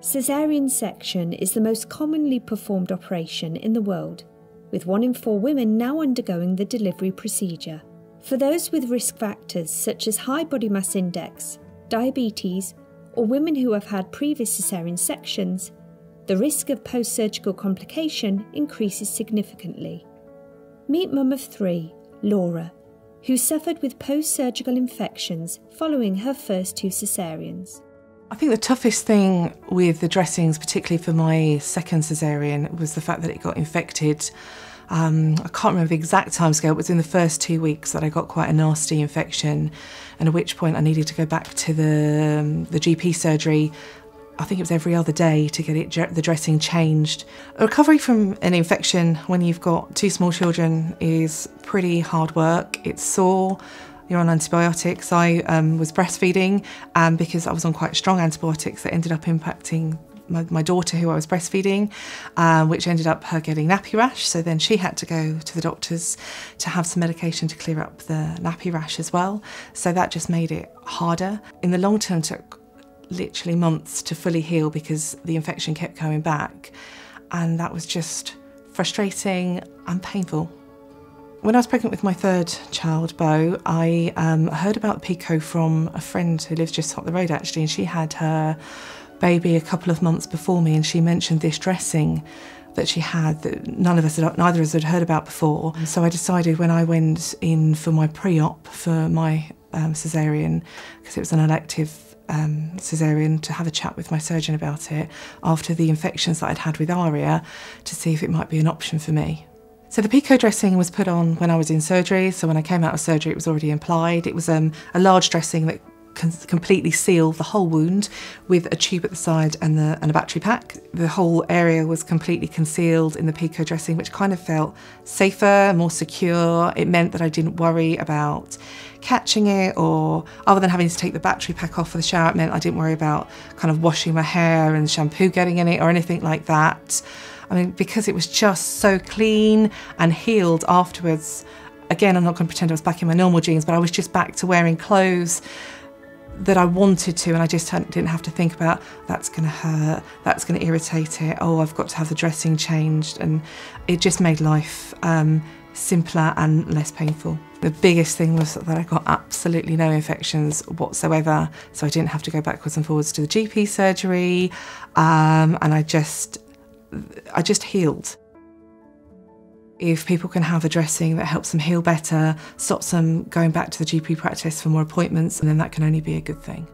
Caesarean section is the most commonly performed operation in the world, with 1 in 4 women now undergoing the delivery procedure. For those with risk factors such as high body mass index, diabetes, or women who have had previous caesarean sections, the risk of post-surgical complication increases significantly. Meet mum of 3, Laura, who suffered with post-surgical infections following her first 2 caesareans. I think the toughest thing with the dressings, particularly for my second caesarean, was the fact that it got infected. I can't remember the exact timescale, it was in the first 2 weeks that I got quite a nasty infection, and at which point I needed to go back to the GP surgery. I think it was every other day to get the dressing changed. A recovery from an infection when you've got 2 small children is pretty hard work. It's sore. You're on antibiotics. I was breastfeeding because I was on quite strong antibiotics that ended up impacting my daughter who I was breastfeeding, which ended up her getting nappy rash. So then she had to go to the doctors to have some medication to clear up the nappy rash as well. So that just made it harder. In the long term, it took literally months to fully heal because the infection kept coming back. And that was just frustrating and painful. When I was pregnant with my 3rd child, Beau, I heard about PICO from a friend who lives just up the road actually, and she had her baby a couple of months before me, and she mentioned this dressing that she had that neither of us had heard about before. So I decided when I went in for my pre-op for my caesarean, because it was an elective caesarean, to have a chat with my surgeon about it after the infections that I'd had with ARIA, to see if it might be an option for me. So the PICO dressing was put on when I was in surgery, so when I came out of surgery it was already applied. It was a large dressing that completely sealed the whole wound with a tube at the side and a battery pack. The whole area was completely concealed in the PICO dressing, which kind of felt safer, more secure. It meant that I didn't worry about catching it, or other than having to take the battery pack off for the shower, it meant I didn't worry about kind of washing my hair and shampoo getting in it or anything like that. I mean, because it was just so clean and healed afterwards. Again, I'm not going to pretend I was back in my normal jeans, but I was just back to wearing clothes that I wanted to, and I just didn't have to think about, that's going to hurt, that's going to irritate it, oh, I've got to have the dressing changed, and it just made life simpler and less painful. The biggest thing was that I got absolutely no infections whatsoever, so I didn't have to go backwards and forwards to the GP surgery, and I just healed. If people can have a dressing that helps them heal better, stops them going back to the GP practice for more appointments, then that can only be a good thing.